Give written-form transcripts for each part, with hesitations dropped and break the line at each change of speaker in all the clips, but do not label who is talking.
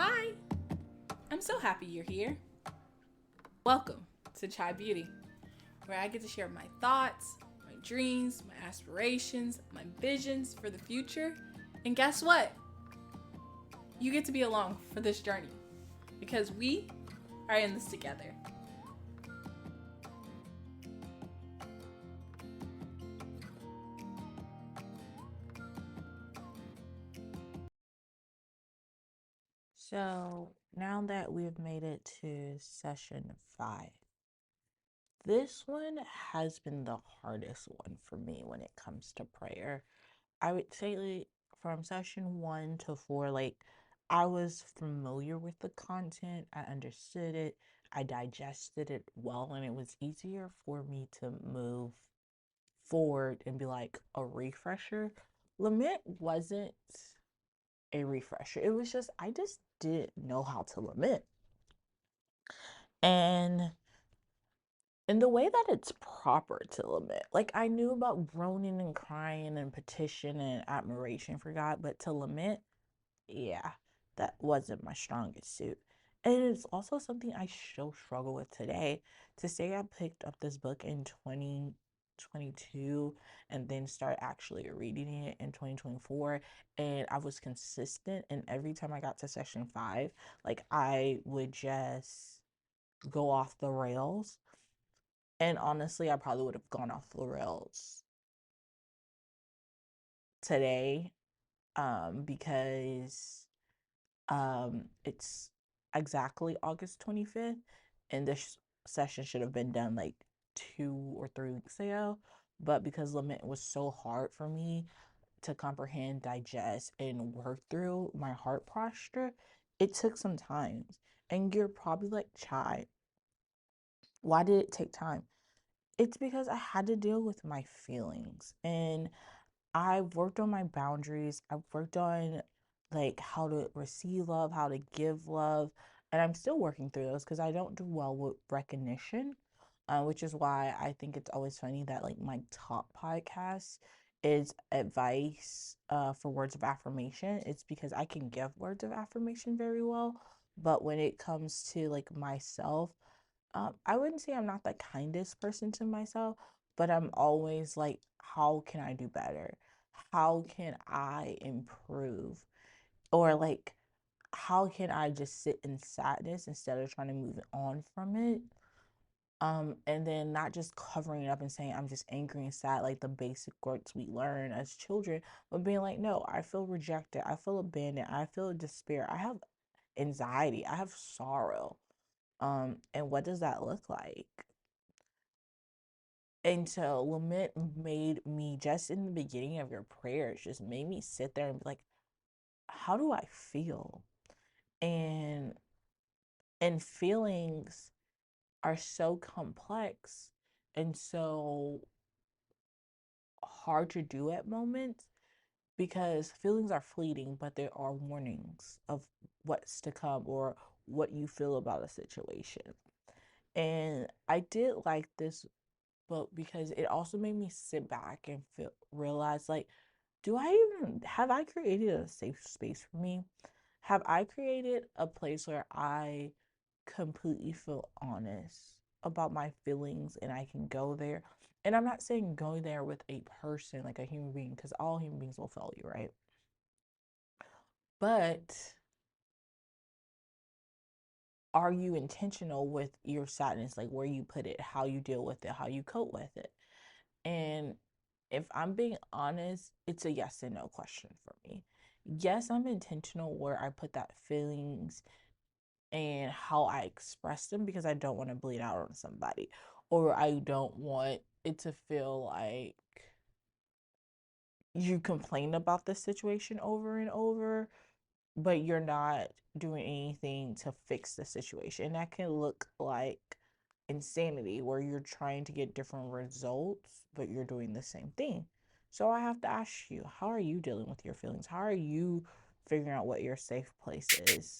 Hi, I'm so happy you're here. Welcome to Chai Beauty, where I get to share my thoughts, my dreams, my aspirations, my visions for the future. And guess what? You get to be along for this journey because we are in this together.
So now that we've made it to session 5, this one has been the hardest one for me when it comes to prayer. I would say from session 1 to 4, I was familiar with the content, I understood it, I digested it well, and it was easier for me to move forward and be like a refresher. Lament wasn't a refresher. It was just, I just didn't know how to lament. And in the way that it's proper to lament, like I knew about groaning and crying and petition and admiration for God, but to lament, yeah, that wasn't my strongest suit. And it's also something I still struggle with today. To say I picked up this book in 2022 and then start actually reading it in 2024, and I was consistent, and every time I got to session 5, like I would just go off the rails. And honestly, I probably would have gone off the rails today, because it's exactly August 25th, and this session should have been done like 2 or 3 weeks ago. But because Lament was so hard for me to comprehend, digest, and work through my heart posture, it took some time. And you're probably like, Chai, why did it take time? It's because I had to deal with my feelings, and I've worked on my boundaries. I've worked on like how to receive love, how to give love, and I'm still working through those because I don't do well with recognition, which is why I think it's always funny that like my top podcast is advice for words of affirmation. It's because I can give words of affirmation very well, but when it comes to like myself, I wouldn't say I'm not the kindest person to myself, but I'm always like, how can I do better? How can I improve? Or like, how can I just sit in sadness instead of trying to move on from it? And then not just covering it up and saying I'm just angry and sad, like the basic words we learn as children, but being like, no, I feel rejected, I feel abandoned, I feel despair, I have anxiety, I have sorrow. And what does that look like? And so lament made me, just in the beginning of your prayers, just made me sit there and be like, how do I feel? And and feelings are so complex and so hard to do at moments, because feelings are fleeting, but there are warnings of what's to come or what you feel about a situation. And I did like this book because it also made me sit back and realize, like, do I even have I created a safe space for me? Have I created a place where I completely feel honest about my feelings and I can go there? And I'm not saying go there with a person, like a human being, because all human beings will fail you, right? But are you intentional with your sadness, like where you put it, how you deal with it, how you cope with it? And if I'm being honest, it's a yes and no question for me. Yes, I'm intentional where I put that feelings and how I express them, because I don't want to bleed out on somebody, or I don't want it to feel like you complain about the situation over and over, but you're not doing anything to fix the situation. And that can look like insanity, where you're trying to get different results, but you're doing the same thing. So I have to ask you, how are you dealing with your feelings? How are you figuring out what your safe place is?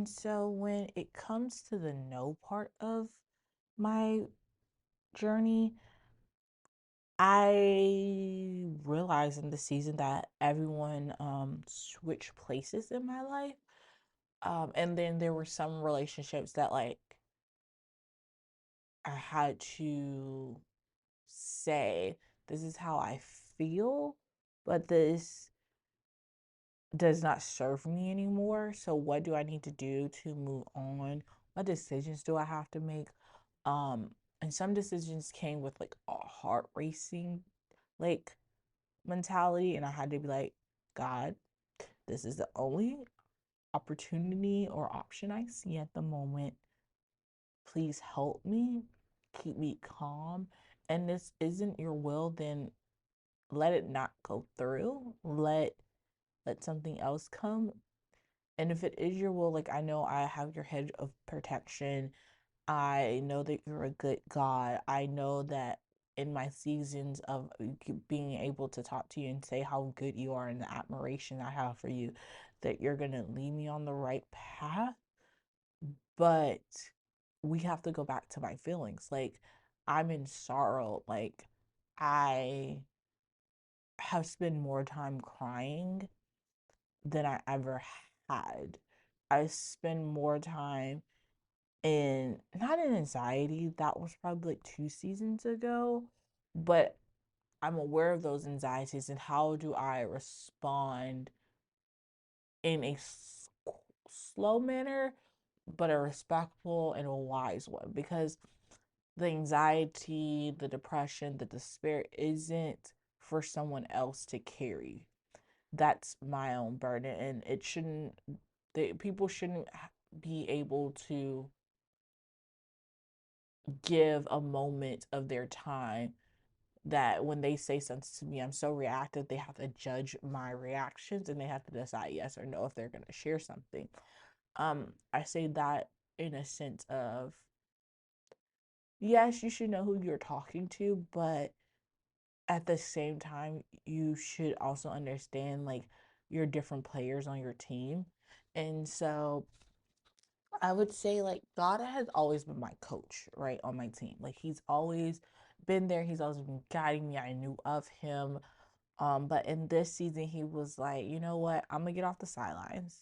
And so when it comes to the no part of my journey, I realized in the season that everyone switched places in my life. And then there were some relationships that like I had to say, this is how I feel, but this does not serve me anymore. So what do I need to do to move on? What decisions do I have to make? Um, and some decisions came with like a heart racing like mentality, and I had to be like, God, this is the only opportunity or option I see at the moment. Please help me, keep me calm. And this isn't your will, then let it not go through. Let something else come. And if it is your will, like I know I have your hedge of protection. I know that you're a good God. I know that in my seasons of being able to talk to you and say how good you are and the admiration I have for you, that you're going to lead me on the right path. But we have to go back to my feelings. Like, I'm in sorrow. Like, I have spent more time crying than I ever had. I spend more time in not in anxiety, that was probably like 2 seasons ago, but I'm aware of those anxieties and how do I respond in a slow manner, but a respectful and a wise one, because the anxiety, the depression, the despair isn't for someone else to carry. That's my own burden, and it shouldn't, people shouldn't be able to give a moment of their time that when they say something to me, I'm so reactive, they have to judge my reactions and they have to decide yes or no if they're going to share something. I say that in a sense of, yes, you should know who you're talking to, but at the same time, you should also understand like your different players on your team. And so I would say like God has always been my coach, right, on my team. Like he's always been there. He's always been guiding me. I knew of him. But in this season, he was like, you know what? I'm gonna get off the sidelines,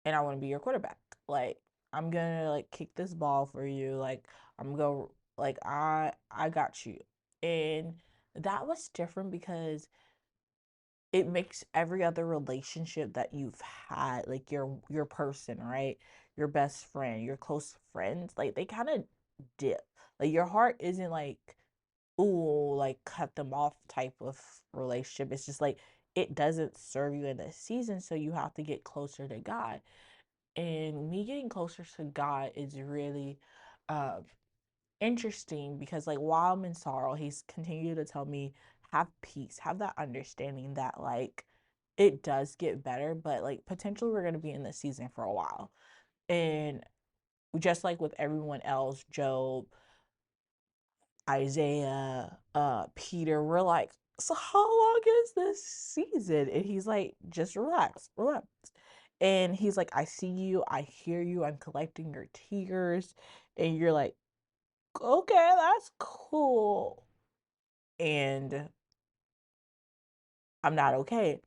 and I want to be your quarterback. Like I'm gonna like kick this ball for you. Like I'm gonna like I got you, and that was different because it makes every other relationship that you've had, like your person, right? Your best friend, your close friends, like they kind of dip. Like your heart isn't like, ooh, like cut them off type of relationship. It's just like it doesn't serve you in this season, so you have to get closer to God. And me getting closer to God is really uh interesting because like while I'm in sorrow, he's continued to tell me have peace, have that understanding that like it does get better, but like potentially we're gonna be in this season for a while. And just like with everyone else, Job, Isaiah, Peter, we're like, so how long is this season? And he's like, just relax, relax. And he's like, I see you, I hear you, I'm collecting your tears. And you're like, okay, that's cool. And I'm not okay.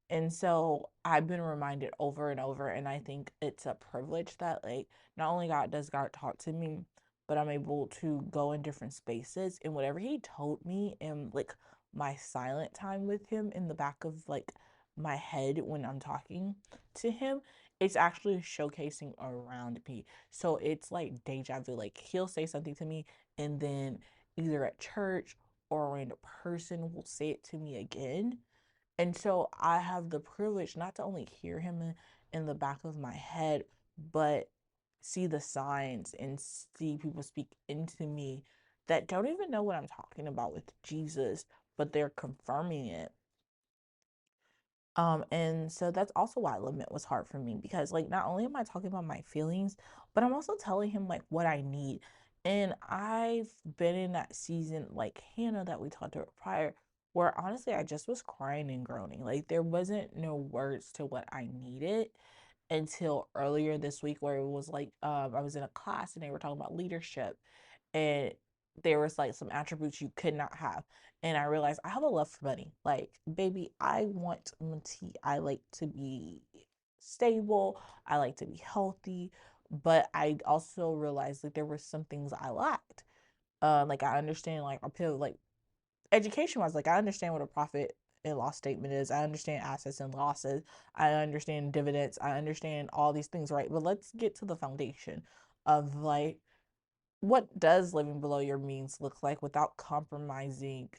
And so I've been reminded over and over, and I think it's a privilege that like not only does God talk to me, but I'm able to go in different spaces and whatever he told me in like my silent time with him in the back of like my head when I'm talking to him, it's actually showcasing around me. So it's like deja vu. Like he'll say something to me and then either at church or a random person will say it to me again, and so I have the privilege not to only hear him in the back of my head, but see the signs and see people speak into me that don't even know what I'm talking about with Jesus, but they're confirming it. And so that's also why Lament was hard for me because like not only am I talking about my feelings, but I'm also telling him like what I need. And I've been in that season like Hannah that we talked about prior, where honestly I just was crying and groaning. Like there wasn't no words to what I needed. until earlier this week, where it was like I was in a class and they were talking about leadership, and there was like some attributes you could not have. And I realized I have a love for money. Like, baby, I want money. I like to be stable. I like to be healthy. But I also realized like there were some things I lacked. Like I understand like appeal like education wise, like I understand what a profit and loss statement is. I understand assets and losses. I understand dividends. I understand all these things, right? But let's get to the foundation of like what does living below your means look like without compromising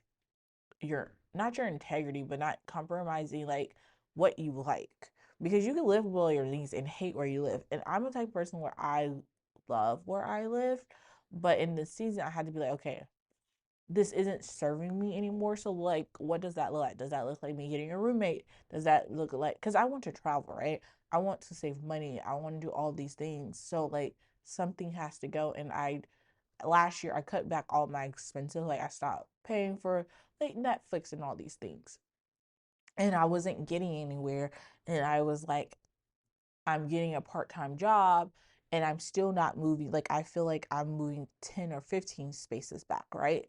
your not your integrity, but not compromising like what you like. Because you can live below your means and hate where you live. And I'm the type of person where I love where I live, but in this season I had to be like, okay, this isn't serving me anymore. So like, what does that look like? Does that look like me getting a roommate? Does that look like, because I want to travel, right? I want to save money. I want to do all these things. So like something has to go. And I last year I cut back all my expenses. Like I stopped paying for like Netflix and all these things. And I wasn't getting anywhere. And I was like, I'm getting a part-time job and I'm still not moving. Like I feel like I'm moving 10 or 15 spaces back, right?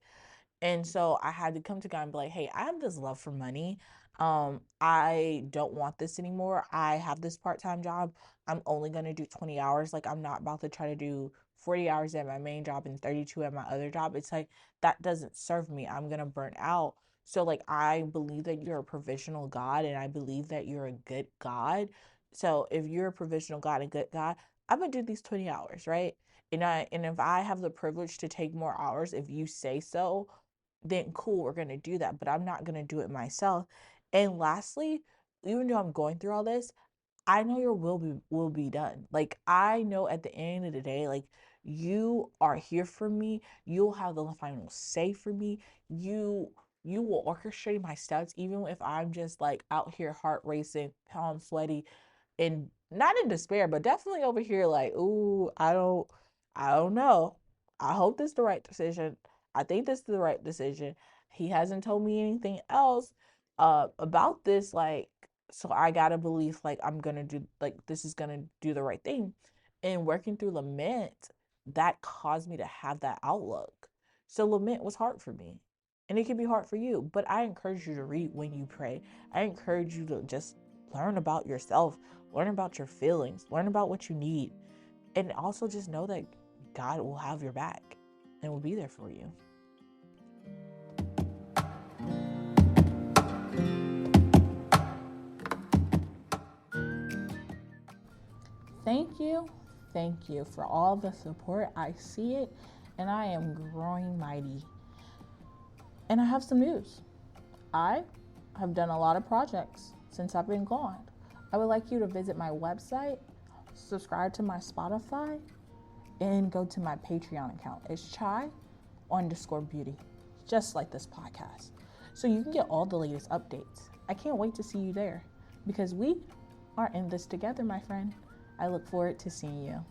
And so I had to come to God and be like, hey, I have this love for money. I don't want this anymore. I have this part-time job. I'm only going to do 20 hours. Like I'm not about to try to do 40 hours at my main job and 32 at my other job. It's like that doesn't serve me. I'm going to burn out. So like I believe that you're a provisional God and I believe that you're a good God. So if you're a provisional God and good God, I'm going to do these 20 hours, right? And if I have the privilege to take more hours, if you say so, then cool, we're going to do that. But I'm not going to do it myself. And lastly, even though I'm going through all this, I know your will be done. Like I know at the end of the day, like you are here for me. You'll have the final say for me. You will orchestrate my steps, even if I'm just like out here heart racing, palms sweaty, and not in despair, but definitely over here like, ooh, I don't know. I hope this is the right decision. I think this is the right decision. He hasn't told me anything else about this, like, so I gotta believe like I'm gonna do like this is gonna do the right thing. And working through Lament, that caused me to have that outlook. So Lament was hard for me. And it can be hard for you, but I encourage you to read when you pray. I encourage you to just learn about yourself, learn about your feelings, learn about what you need, and also just know that God will have your back and will be there for you. Thank you. Thank you for all the support. I see it and I am growing mighty. And I have some news. I have done a lot of projects since I've been gone. I would like you to visit my website, subscribe to my Spotify, and go to my Patreon account. It's chai_beauty, just like this podcast. So you can get all the latest updates. I can't wait to see you there because we are in this together, my friend. I look forward to seeing you.